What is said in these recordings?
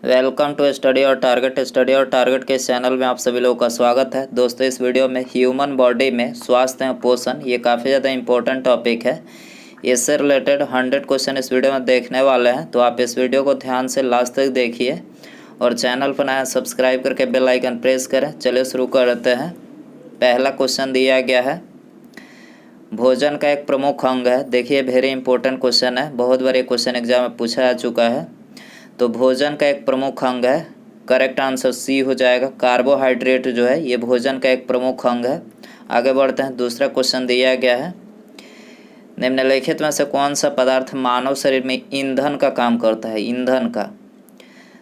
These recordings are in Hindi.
वेलकम टू स्टडी और टारगेट के चैनल में आप सभी लोगों का स्वागत है। दोस्तों, इस वीडियो में ह्यूमन बॉडी में स्वास्थ्य एवं पोषण ये काफ़ी ज़्यादा इंपॉर्टेंट टॉपिक है। इससे रिलेटेड 100 क्वेश्चन इस वीडियो में देखने वाले हैं, तो आप इस वीडियो को ध्यान से लास्ट तक देखिए और चैनल पर नया सब्सक्राइब करके बेल आइकन प्रेस करें। चलिए शुरू करते हैं। पहला क्वेश्चन दिया गया है, भोजन का एक प्रमुख अंग है। देखिए, वेरी इंपॉर्टेंट क्वेश्चन है, बहुत बार ये क्वेश्चन एग्जाम में पूछा जा चुका है। तो भोजन का एक प्रमुख अंग है, करेक्ट आंसर सी हो जाएगा। कार्बोहाइड्रेट जो है ये भोजन का एक प्रमुख अंग है। आगे बढ़ते हैं। दूसरा क्वेश्चन दिया गया है, निम्नलिखित में से कौन सा पदार्थ मानव शरीर में ईंधन का काम करता है, ईंधन का।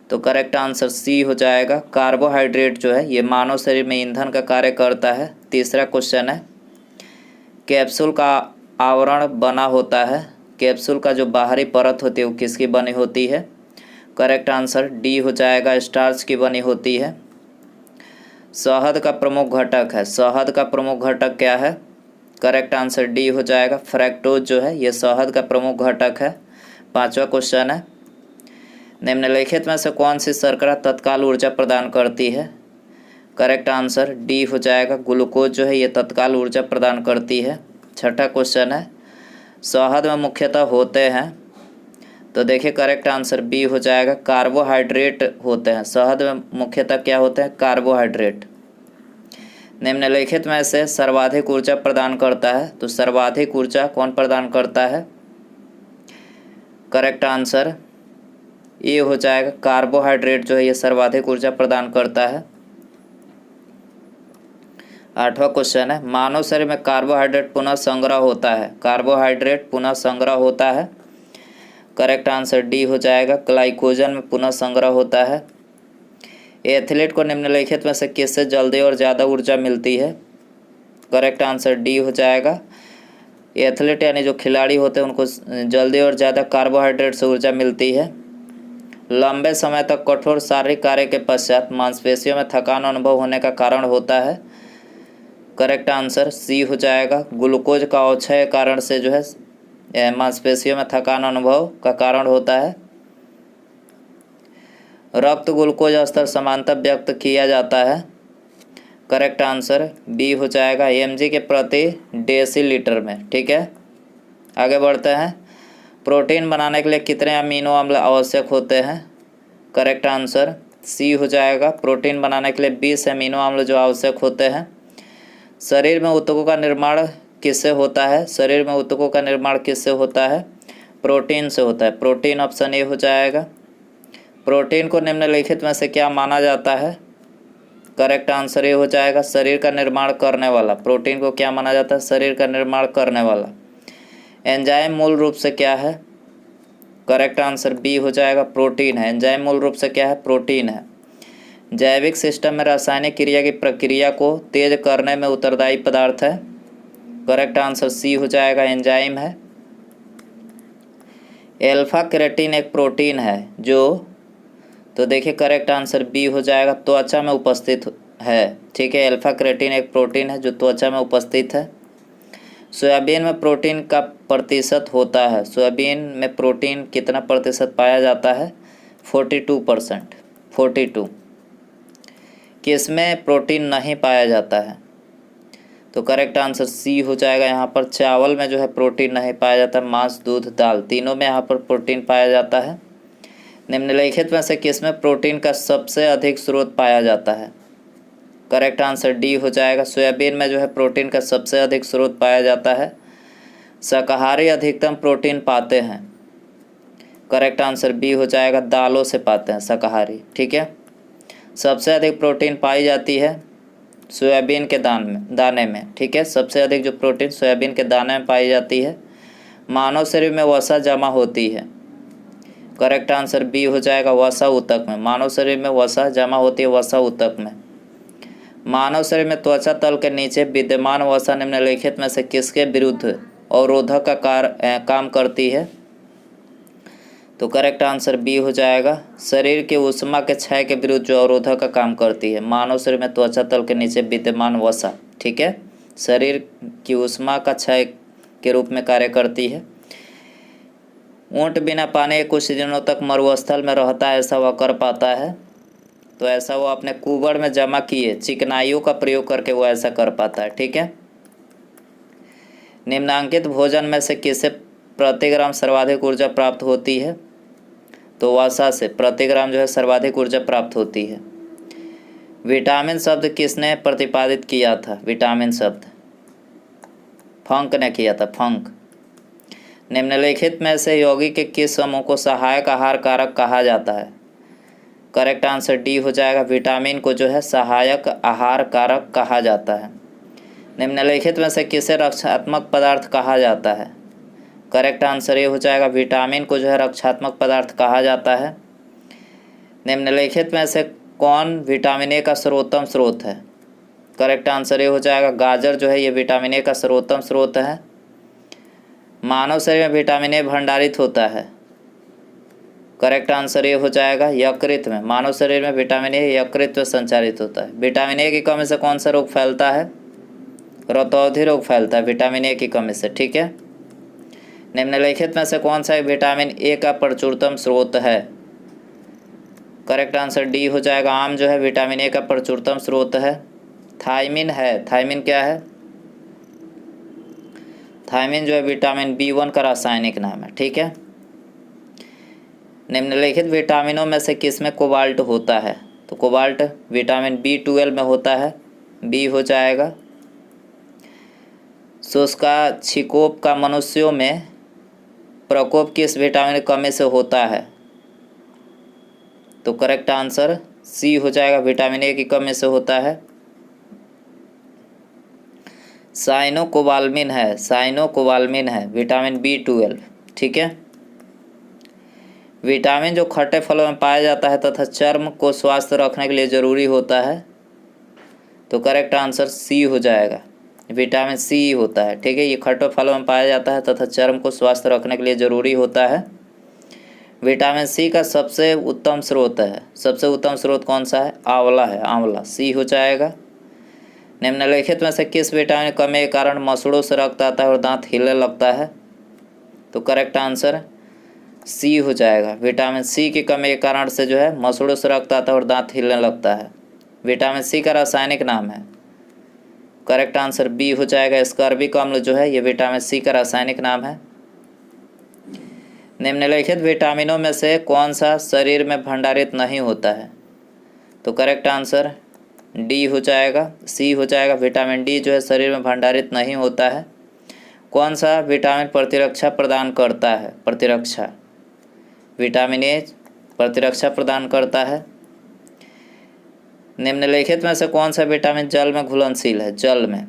तो करेक्ट आंसर सी हो जाएगा। कार्बोहाइड्रेट जो है ये मानव शरीर में ईंधन का कार्य करता है। तीसरा क्वेश्चन है, कैप्सूल का आवरण बना होता है, कैप्सूल का जो बाहरी परत होती है वो किसकी बनी होती है। करेक्ट आंसर डी हो जाएगा, स्टार्च की बनी होती है। शहद का प्रमुख घटक है, शहद का प्रमुख घटक क्या है। करेक्ट आंसर डी हो जाएगा, फ्रैक्टोज जो है ये शहद का प्रमुख घटक है। पांचवा क्वेश्चन है, निम्नलिखित में से कौन सी शर्करा तत्काल ऊर्जा प्रदान करती है। करेक्ट आंसर डी हो जाएगा, ग्लूकोज जो है ये तत्काल ऊर्जा प्रदान करती है। छठा क्वेश्चन है, शहद में मुख्यतः होते हैं। तो देखिए करेक्ट आंसर बी हो जाएगा, कार्बोहाइड्रेट होते हैं। शहद में मुख्यतः क्या होते हैं, कार्बोहाइड्रेट। निम्नलिखित में से सर्वाधिक ऊर्जा प्रदान करता है। तो सर्वाधिक ऊर्जा कौन प्रदान करता है। करेक्ट आंसर ये हो जाएगा, कार्बोहाइड्रेट जो है ये सर्वाधिक ऊर्जा प्रदान करता है। आठवां क्वेश्चन है, मानव शरीर में कार्बोहाइड्रेट पुनः संग्रह होता है, कार्बोहाइड्रेट पुनः संग्रह होता है। करेक्ट आंसर डी हो जाएगा, ग्लाइकोजन में पुनः संग्रह होता है। एथलीट को निम्नलिखित में से किससे जल्दी और ज़्यादा ऊर्जा मिलती है। करेक्ट आंसर डी हो जाएगा, एथलीट यानी जो खिलाड़ी होते हैं उनको जल्दी और ज़्यादा कार्बोहाइड्रेट से ऊर्जा मिलती है। लंबे समय तक कठोर शारीरिक कार्य के पश्चात मांसपेशियों में थकान अनुभव होने का कारण होता है। करेक्ट आंसर सी हो जाएगा, ग्लूकोज का अवक्षय कारण से जो है मांसपेशियों में थकान अनुभव का कारण होता है। रक्त ग्लूकोज स्तर समानतः व्यक्त किया जाता है। करेक्ट आंसर बी हो जाएगा, mg के प्रति डेसीलीटर में। ठीक है, आगे बढ़ते हैं। प्रोटीन बनाने के लिए कितने अमीनो अम्ल आवश्यक होते हैं। करेक्ट आंसर सी हो जाएगा, प्रोटीन बनाने के लिए 20 अमीनो अम्ल जो आवश्यक होते हैं। शरीर में ऊतकों का निर्माण किससे होता है, शरीर में ऊतकों का निर्माण किससे होता है। प्रोटीन से होता है, प्रोटीन ऑप्शन ए हो जाएगा। प्रोटीन को निम्नलिखित में से क्या माना जाता है। करेक्ट आंसर ये हो जाएगा, शरीर का निर्माण करने वाला। प्रोटीन को क्या माना जाता है, शरीर का निर्माण करने वाला। एंजाइम मूल रूप से क्या है। करेक्ट आंसर बी हो जाएगा, प्रोटीन है। एंजाइम मूल रूप से क्या है, प्रोटीन है। जैविक सिस्टम में रासायनिक क्रिया की प्रक्रिया को तेज करने में उत्तरदायी पदार्थ है। करेक्ट आंसर सी हो जाएगा, एंजाइम है। एल्फा केराटिन एक प्रोटीन है जो, तो देखिए करेक्ट आंसर बी हो जाएगा, त्वचा में उपस्थित है। ठीक है, एल्फा केराटिन एक प्रोटीन है जो त्वचा में उपस्थित है। सोयाबीन में प्रोटीन का प्रतिशत होता है, सोयाबीन में प्रोटीन कितना प्रतिशत पाया जाता है। 42%। 42। किसमें प्रोटीन नहीं पाया जाता है। तो करेक्ट आंसर सी हो जाएगा, यहाँ पर चावल में जो है प्रोटीन नहीं पाया जाता। मांस, दूध, दाल तीनों में यहाँ पर प्रोटीन पाया जाता है। निम्नलिखित में से किसमें प्रोटीन का सबसे अधिक स्रोत पाया जाता है। करेक्ट आंसर डी हो जाएगा, सोयाबीन में जो है प्रोटीन का सबसे अधिक स्रोत पाया जाता है। शाकाहारी अधिकतम प्रोटीन पाते हैं। करेक्ट आंसर बी हो जाएगा, दालों से पाते हैं शाकाहारी। ठीक है, सबसे अधिक प्रोटीन पाई जाती है सोयाबीन के दाने में। ठीक है, सबसे अधिक जो प्रोटीन सोयाबीन के दाने में पाई जाती है। मानव शरीर में वसा जमा होती है। करेक्ट आंसर बी हो जाएगा, वसा ऊतक में। मानव शरीर में वसा जमा होती है वसा ऊतक में। मानव शरीर में त्वचा तल के नीचे विद्यमान वसा निम्नलिखित में से किसके विरुद्ध अवरोधक का काम करती है। तो करेक्ट आंसर बी हो जाएगा, शरीर के ऊष्मा के क्षय के विरुद्ध जो अवरोधक का काम करती है। मानव शरीर में त्वचा तल के नीचे विद्यमान वसा, ठीक है, शरीर की ऊष्मा का क्षय के रूप में कार्य करती है। ऊँट बिना पानी के कुछ दिनों तक मरुस्थल में रहता है, ऐसा वह कर पाता है। तो ऐसा वो अपने कुबड़ में जमा किए चिकनाइयों का प्रयोग करके वो ऐसा कर पाता है। ठीक है। निम्नांकित भोजन में से किससे प्रति ग्राम सर्वाधिक ऊर्जा प्राप्त होती है? तो वसा से प्रति ग्राम जो है सर्वाधिक ऊर्जा प्राप्त होती है। विटामिन शब्द किसने प्रतिपादित किया था? विटामिन शब्द फंक ने किया था, फंक। निम्नलिखित में से यौगिक के किस समूह को सहायक आहार कारक कहा जाता है? करेक्ट आंसर डी हो जाएगा। विटामिन को जो है सहायक आहार कारक कहा जाता है। निम्नलिखित में से किसे रक्षात्मक पदार्थ कहा जाता है? करेक्ट आंसर ये हो जाएगा। विटामिन को जो है रक्षात्मक पदार्थ कहा जाता है। निम्नलिखित में से कौन विटामिन ए का सर्वोत्तम स्रोत है? करेक्ट आंसर ये हो जाएगा। गाजर जो है ये विटामिन ए का सर्वोत्तम स्रोत है। मानव शरीर में विटामिन ए भंडारित होता है। करेक्ट आंसर ये हो जाएगा यकृत में। मानव शरीर में विटामिन ए यकृत में संचारित होता है। विटामिन ए की कमी से कौन सा रोग फैलता है? रतौंधी रोग फैलता है विटामिन ए की कमी से। ठीक है। निम्नलिखित में से कौन सा विटामिन ए का प्रचुरतम स्रोत है? करेक्ट आंसर डी हो जाएगा। आम जो है विटामिन ए का प्रचुरतम स्रोत है। थायमिन है। थायमिन क्या है? थायमिन जो है विटामिन B1 का रासायनिक नाम है। ठीक है। निम्नलिखित विटामिनों में से किस में कोबाल्ट होता है? तो कोबाल्ट विटामिन B12 में होता है, बी हो जाएगा। शुष्का छिकोप का मनुष्यों में प्रकोप किस विटामिन की कमी से होता है? तो करेक्ट आंसर सी हो जाएगा। विटामिन ए की कमी से होता है। साइनोकोबाल्मिन है। साइनोकोबाल्मिन है विटामिन B12। ठीक है। विटामिन जो खट्टे फलों में पाया जाता है तथा चर्म को स्वस्थ रखने के लिए ज़रूरी होता है। तो करेक्ट आंसर सी हो जाएगा। विटामिन सी होता है। ठीक है। ये खट्टे फलों में पाया जाता है तथा चर्म को स्वस्थ रखने के लिए ज़रूरी होता है। विटामिन सी का सबसे उत्तम स्रोत है। सबसे उत्तम स्रोत कौन सा है? आंवला है। आंवला सी हो जाएगा। निम्नलिखित में से किस विटामिन की कमी के कारण मसूड़ों से रक्त आता है और दांत हिलने लगता है? तो करेक्ट आंसर सी हो जाएगा। विटामिन सी की कमी के कारण से जो है मसूड़ों से रक्त आता है और दांत हिलने लगता है। विटामिन सी का रासायनिक नाम है। करेक्ट आंसर बी हो जाएगा। स्कर्बिक अम्ल जो है ये विटामिन सी का रासायनिक नाम है। निम्नलिखित विटामिनों में से कौन सा शरीर में भंडारित नहीं होता है? तो करेक्ट आंसर डी हो जाएगा। सी हो जाएगा। विटामिन डी जो है शरीर में भंडारित नहीं होता है। कौन सा विटामिन प्रतिरक्षा प्रदान करता है? प्रतिरक्षा विटामिन ए प्रतिरक्षा प्रदान करता है। निम्नलिखित में से कौन सा विटामिन जल में घुलनशील है? जल में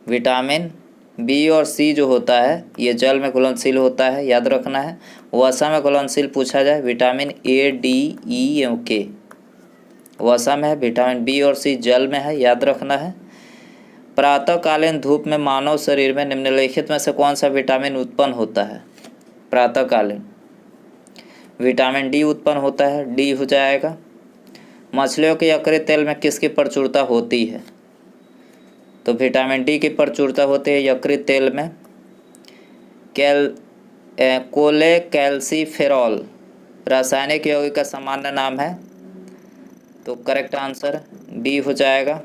विटामिन बी और सी जो होता है ये जल में घुलनशील होता है, याद रखना है। वसा में घुलनशील पूछा जाए विटामिन ए, डी, ई एवं के वसा में है। विटामिन बी और सी जल में है, याद रखना है। प्रातःकालीन धूप में मानव शरीर में निम्नलिखित में से कौन सा विटामिन उत्पन्न होता है? प्रातःकालीन विटामिन डी उत्पन्न होता है, डी हो जाएगा। मछलियों के यकृत तेल में किसकी प्रचुरता होती है? तो विटामिन डी की प्रचुरता होती है यकृत तेल में। कोलेकैल्सिफेरॉल रासायनिक यौगिक का सामान्य नाम है। तो करेक्ट आंसर डी हो जाएगा।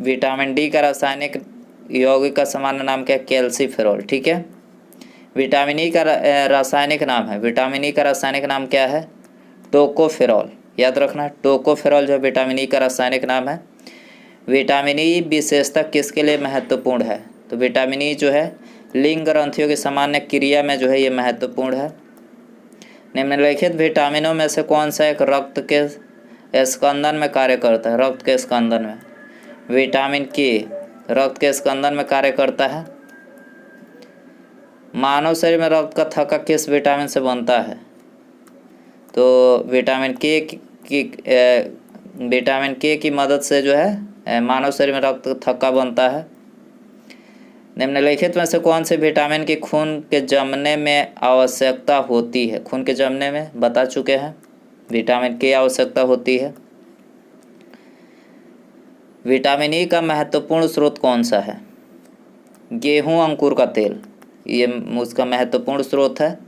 विटामिन डी का रासायनिक यौगिक का सामान्य नाम क्या है? कैल्सिफेरॉल। ठीक है। विटामिन ई का रासायनिक नाम है। विटामिन ई का रासायनिक नाम क्या है? टोकोफेरॉल, याद रखना। टोकोफेरॉल जो विटामिन ई का रासायनिक नाम है। विटामिन ई विशेषता किसके लिए महत्वपूर्ण है? तो विटामिन ई जो है लिंग ग्रंथियों की सामान्य क्रिया में जो है ये महत्वपूर्ण है। निम्नलिखित विटामिनों में से कौन सा एक रक्त के स्कंदन में कार्य करता है? रक्त के स्कंदन में विटामिन के रक्त के स्कंदन में कार्य करता है। मानव शरीर में रक्त का थक्का किस विटामिन से बनता है? तो विटामिन के की मदद से जो है मानव शरीर में रक्त थक्का बनता है। निम्नलिखित में से कौन से विटामिन की खून के जमने में आवश्यकता होती है? खून के जमने में बता चुके हैं विटामिन के आवश्यकता होती है। विटामिन ई का महत्वपूर्ण स्रोत कौन सा है? गेहूं अंकुर का तेल। ये उसका महत्वपूर्ण स्रोत है।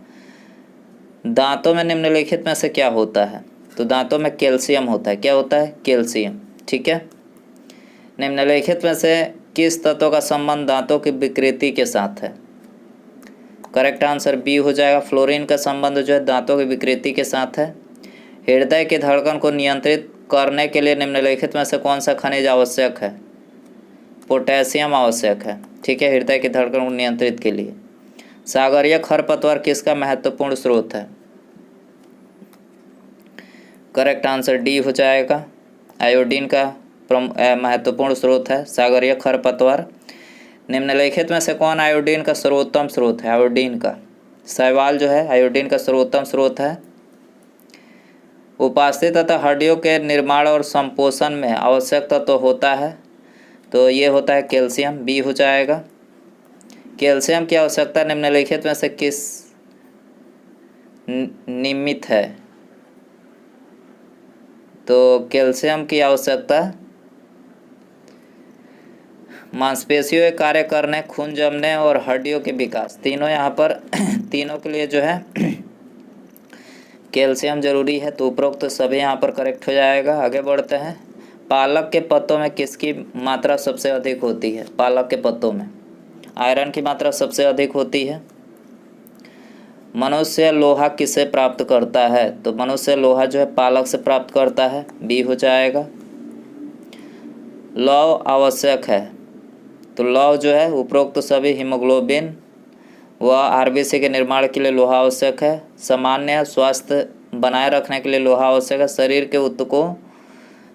दांतों में निम्नलिखित में से क्या होता है? तो दांतों में कैल्शियम होता है। क्या होता है? कैल्शियम। ठीक है। निम्नलिखित में से किस तत्व का संबंध दांतों की विकृति के साथ है? करेक्ट आंसर बी हो जाएगा। फ्लोरीन का संबंध जो है दांतों की विकृति के साथ है। हृदय की धड़कन को नियंत्रित करने के लिए निम्नलिखित में से कौन सा खनिज आवश्यक है? पोटेशियम आवश्यक है। ठीक है, हृदय की धड़कन को नियंत्रित के लिए। सागरीय खरपतवार किसका महत्वपूर्ण स्रोत है? करेक्ट आंसर डी हो जाएगा। आयोडीन का महत्वपूर्ण स्रोत है सागरीय खरपतवार। निम्नलिखित में से कौन आयोडीन का सर्वोत्तम स्रोत है? आयोडीन का शैवाल जो है आयोडीन का सर्वोत्तम स्रोत है। उपास्थि तथा हड्डियों के निर्माण और संपोषण में आवश्यक तत्व होता है, तो ये होता है कैल्शियम। बी हो जाएगा। कैल्शियम की आवश्यकता निम्नलिखित में से किस निमित्त है? तो कैल्शियम की आवश्यकता मांसपेशियों के कार्य करने, खून जमने और हड्डियों के विकास, तीनों यहाँ पर तीनों के लिए जो है कैल्शियम जरूरी है। तो उपरोक्त सभी यहाँ पर करेक्ट हो जाएगा। आगे बढ़ते हैं। पालक के पत्तों में किसकी मात्रा सबसे अधिक होती है? पालक के पत्तों में आयरन की मात्रा सबसे अधिक होती है। मनुष्य लोहा किसे प्राप्त करता है? तो मनुष्य लोहा जो है पालक से प्राप्त करता है। बी हो जाएगा। लौह आवश्यक है, तो लौह जो है उपरोक्त सभी हीमोग्लोबिन व आरबीसी के निर्माण के लिए लोहा आवश्यक है। सामान्य स्वास्थ्य बनाए रखने के लिए लोहा आवश्यक है। शरीर के ऊतकों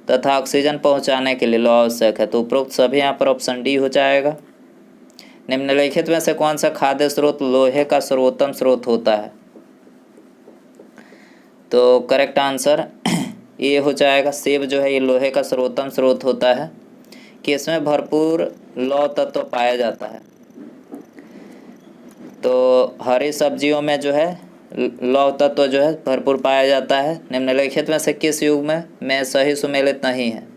तथा ऑक्सीजन पहुंचाने के लिए लोहा आवश्यक है। तो उपरोक्त सभी यहाँ पर ऑप्शन डी हो जाएगा। निम्नलिखित में से कौन सा खाद्य स्रोत लोहे का सर्वोत्तम स्रोत होता है? तो करेक्ट आंसर ए हो जाएगा। सेब जो है ये लोहे का सर्वोत्तम स्रोत होता है कि इसमें भरपूर लौह तत्व पाया जाता है। तो हरी सब्जियों में जो है लौह तत्व जो है भरपूर पाया जाता है। निम्नलिखित में से किस युग में सही सुमेलित नहीं है?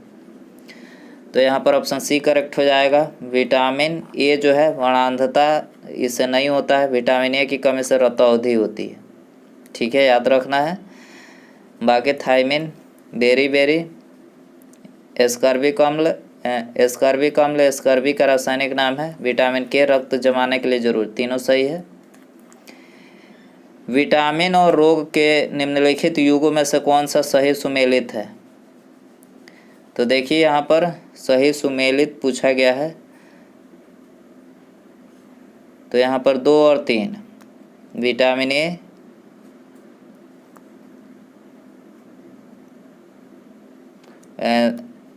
तो यहाँ पर ऑप्शन सी करेक्ट हो जाएगा। विटामिन ए जो है वर्णांधता इससे नहीं होता है। विटामिन ए की कमी से रतौंधी होती है। ठीक है, याद रखना है। बाकी थायमिन, बेरी, एस्कॉर्बिक अम्ल एस्कॉर्बिक का रासायनिक नाम है। विटामिन के रक्त जमाने के लिए जरूरी, तीनों सही है। विटामिन और रोग के निम्नलिखित युगों में से कौन सा सही सुमेलित है? तो देखिए यहाँ पर सही सुमेलित पूछा गया है, तो यहाँ पर 2 और 3 विटामिन ए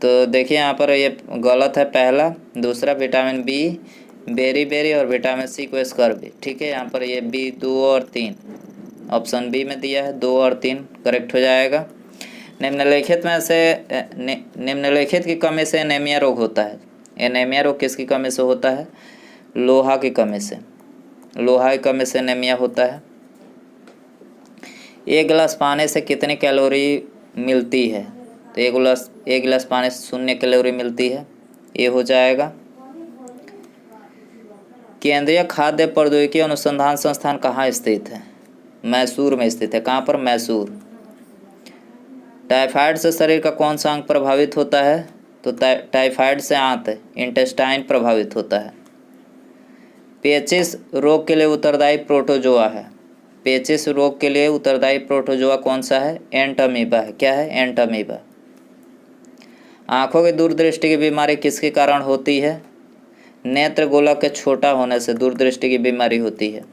तो देखिए यहाँ पर ये गलत है पहला। दूसरा विटामिन बी, बेरी और विटामिन सी को एस्कॉर्बिक। ठीक है, यहाँ पर ये बी 2 और 3 ऑप्शन बी में दिया है। 2 और 3 करेक्ट हो जाएगा। निम्नलिखित में से निम्नलिखित की कमी से एनीमिया रोग होता है। एनीमिया रोग किसकी कमी से होता है? लोहा की कमी से। लोहा की कमी से एनीमिया होता है। 1 गिलास पानी से कितनी कैलोरी मिलती है? तो 1 गिलास पानी से 0 कैलोरी मिलती है। ये हो जाएगा। केंद्रीय खाद्य प्रौद्योगिकी अनुसंधान संस्थान कहाँ स्थित है? मैसूर में स्थित है। कहाँ पर? मैसूर। टाइफाइड से शरीर का कौन सा अंग प्रभावित होता है? तो टाइफाइड से आंत इंटेस्टाइन प्रभावित होता है। पेचिस रोग के लिए उत्तरदायी प्रोटोजोआ है। पेचिस रोग के लिए उत्तरदायी प्रोटोजोआ कौन सा है? एंटमीबा है। क्या है? एंटमीबा। आँखों की दूरदृष्टि की बीमारी किसके कारण होती है? नेत्र गोलक के छोटा होने से दूरदृष्टि की बीमारी होती है।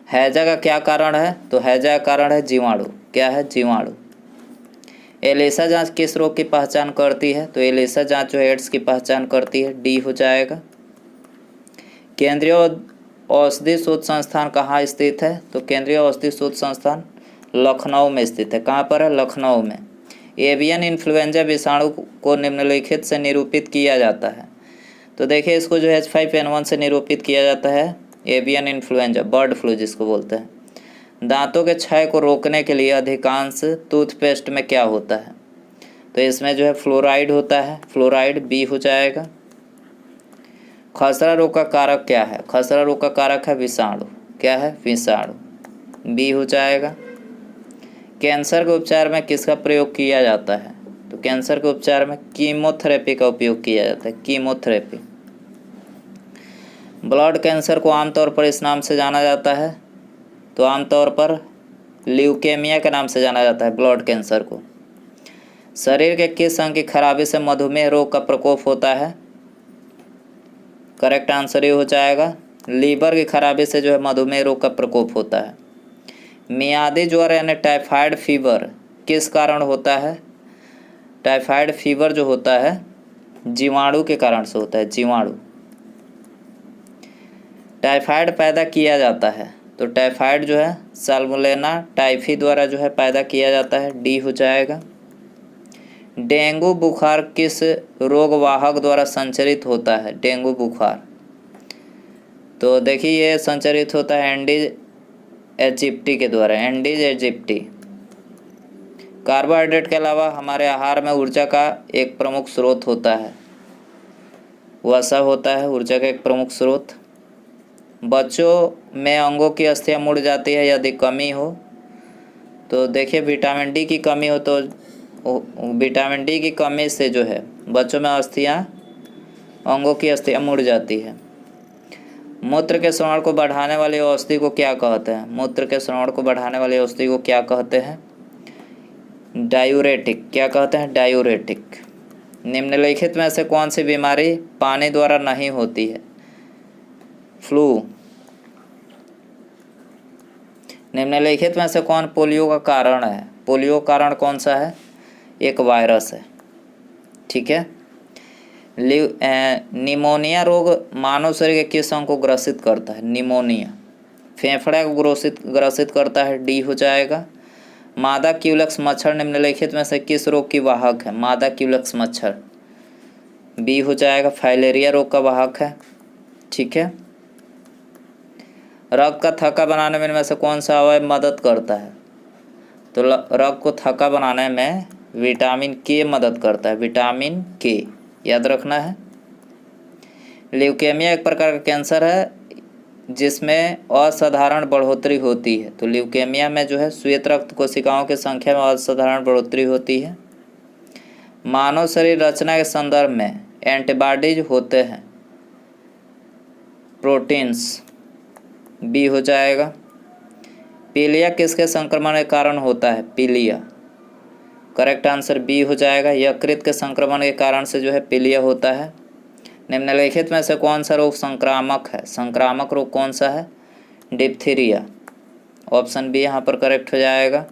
हैजा का क्या कारण है? तो हैजा का कारण है जीवाणु। क्या है? जीवाणु। एलिसा जांच किस रोग की पहचान करती है? तो एलिसा जांच जो एड्स की पहचान करती है। डी हो जाएगा। केंद्रीय औषधि शोध संस्थान कहाँ स्थित है? तो केंद्रीय औषधि शोध संस्थान लखनऊ में स्थित है। कहाँ पर है? लखनऊ में। एवियन इन्फ्लुएंजा विषाणु को निम्नलिखित से निरूपित किया जाता है। तो देखिए इसको जो H5N1 से निरूपित किया जाता है। एवियन इन्फ्लुएंजा, बर्ड फ्लू जिसको बोलते हैं। दांतों के क्षय को रोकने के लिए अधिकांश टूथपेस्ट में क्या होता है? तो इसमें जो है फ्लोराइड होता है। फ्लोराइड बी हो जाएगा। खसरा रोग का कारक क्या है? खसरा रोग का कारक है विषाणु। क्या है? विषाणु। बी हो जाएगा। कैंसर के उपचार में किसका प्रयोग किया जाता है? तो कैंसर के उपचार में कीमोथेरेपी का उपयोग किया जाता है। कीमोथेरेपी। ब्लड कैंसर को आमतौर पर इस नाम से जाना जाता है, तो आमतौर पर ल्यूकेमिया के नाम से जाना जाता है ब्लड कैंसर को। शरीर के किस अंग की खराबी से मधुमेह रोग का प्रकोप होता है? करेक्ट आंसर ये हो जाएगा, लीवर की खराबी से जो है मधुमेह रोग का प्रकोप होता है। मियादी ज्वर यानी टाइफाइड फीवर किस कारण होता है? टाइफाइड फीवर जो होता है जीवाणु के कारण से होता है। जीवाणु। टाइफाइड पैदा किया जाता है, तो टाइफाइड जो है साल्मोनेला टाइफी द्वारा जो है पैदा किया जाता है। डी हो जाएगा। डेंगू बुखार किस रोगवाहक द्वारा संचरित होता है? डेंगू बुखार, तो देखिए ये संचरित होता है एंडीज एजिप्टी के द्वारा। Andes aegypti. कार्बोहाइड्रेट के अलावा हमारे आहार में ऊर्जा का एक प्रमुख स्रोत होता है, वसा होता है ऊर्जा का एक प्रमुख स्रोत। बच्चों में अंगों की अस्थियां मुड़ जाती है यदि कमी हो, तो देखिए विटामिन डी की कमी हो तो विटामिन डी की कमी से जो है बच्चों में अंगों की अस्थियां मुड़ जाती है। मूत्र के श्रवण को बढ़ाने वाली औषधि को क्या कहते हैं? मूत्र के श्रवण को बढ़ाने वाली औषधि को क्या कहते हैं? डायूरेटिक। क्या कहते हैं? डायूरेटिक। निम्नलिखित में से कौन सी बीमारी पानी द्वारा नहीं होती है? फ्लू। निम्नलिखित में से कौन पोलियो का कारण है? पोलियो कारण कौन सा है? एक वायरस है। ठीक है। निमोनिया रोग मानव शरीर के किस अंग को ग्रसित करता है? निमोनिया फेफड़े को ग्रसित करता है। डी हो जाएगा। मादा क्यूलेक्स मच्छर निम्नलिखित में से किस रोग की वाहक है? मादा क्यूलेक्स मच्छर। बी हो जाएगा, फाइलेरिया रोग का वाहक है। ठीक है। रक्त का थक्का बनाने में से कौन सा अवयव मदद करता है? तो रक्त को थक्का बनाने में विटामिन के मदद करता है। विटामिन के याद रखना है। ल्यूकेमिया एक प्रकार का कैंसर है जिसमें असाधारण बढ़ोतरी होती है, तो ल्यूकेमिया में जो है श्वेत रक्त कोशिकाओं की संख्या में असाधारण बढ़ोतरी होती है। मानव शरीर रचना के संदर्भ में एंटीबॉडीज होते हैं। प्रोटीन्स। बी हो जाएगा। पीलिया किसके संक्रमण के कारण होता है? पीलिया। करेक्ट आंसर बी हो जाएगा, यकृत के संक्रमण के कारण से जो है पीलिया होता है। निम्नलिखित में से कौन सा रोग संक्रामक है? संक्रामक रोग कौन सा है? डिप्थीरिया। ऑप्शन बी यहाँ पर करेक्ट हो जाएगा।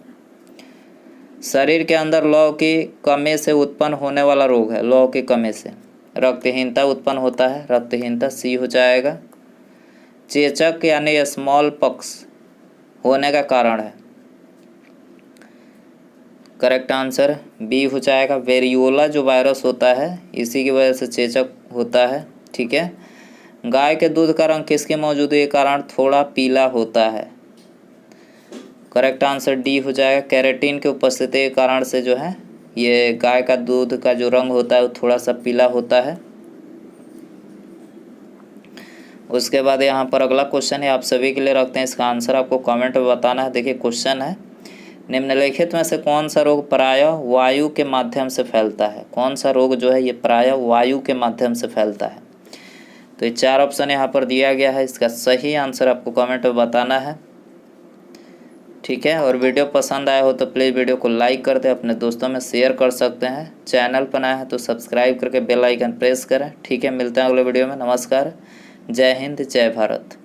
शरीर के अंदर लौह की कमी से उत्पन्न होने वाला रोग है। लौह की कमी से रक्तहीनता उत्पन्न होता है। रक्तहीनता सी हो जाएगा। चेचक यानी स्मॉल पॉक्स होने का कारण है। करेक्ट आंसर बी हो जाएगा। वेरियोला जो वायरस होता है इसी की वजह से चेचक होता है। ठीक है। गाय के दूध का रंग किसकी मौजूदगी के कारण थोड़ा पीला होता है? करेक्ट आंसर डी हो जाएगा, कैरेटीन की उपस्थिति के कारण से जो है ये गाय का दूध का जो रंग होता है वो थोड़ा सा पीला होता है। उसके बाद यहाँ पर अगला क्वेश्चन है, आप सभी के लिए रखते हैं, इसका आंसर आपको कमेंट में बताना है। देखिए क्वेश्चन है, निम्नलिखित में से कौन सा रोग प्रायः वायु के माध्यम से फैलता है? कौन सा रोग जो है ये प्रायः वायु के माध्यम से फैलता है? तो ये 4 ऑप्शन यहाँ पर दिया गया है, इसका सही आंसर आपको कमेंट में बताना है। ठीक है। और वीडियो पसंद आया हो तो प्लीज़ वीडियो को लाइक कर दें, अपने दोस्तों में शेयर कर सकते हैं। चैनल पर नया है तो सब्सक्राइब करके बेल आइकन प्रेस करें। ठीक है। मिलते हैं अगले वीडियो में। नमस्कार। जय हिंद, जय भारत।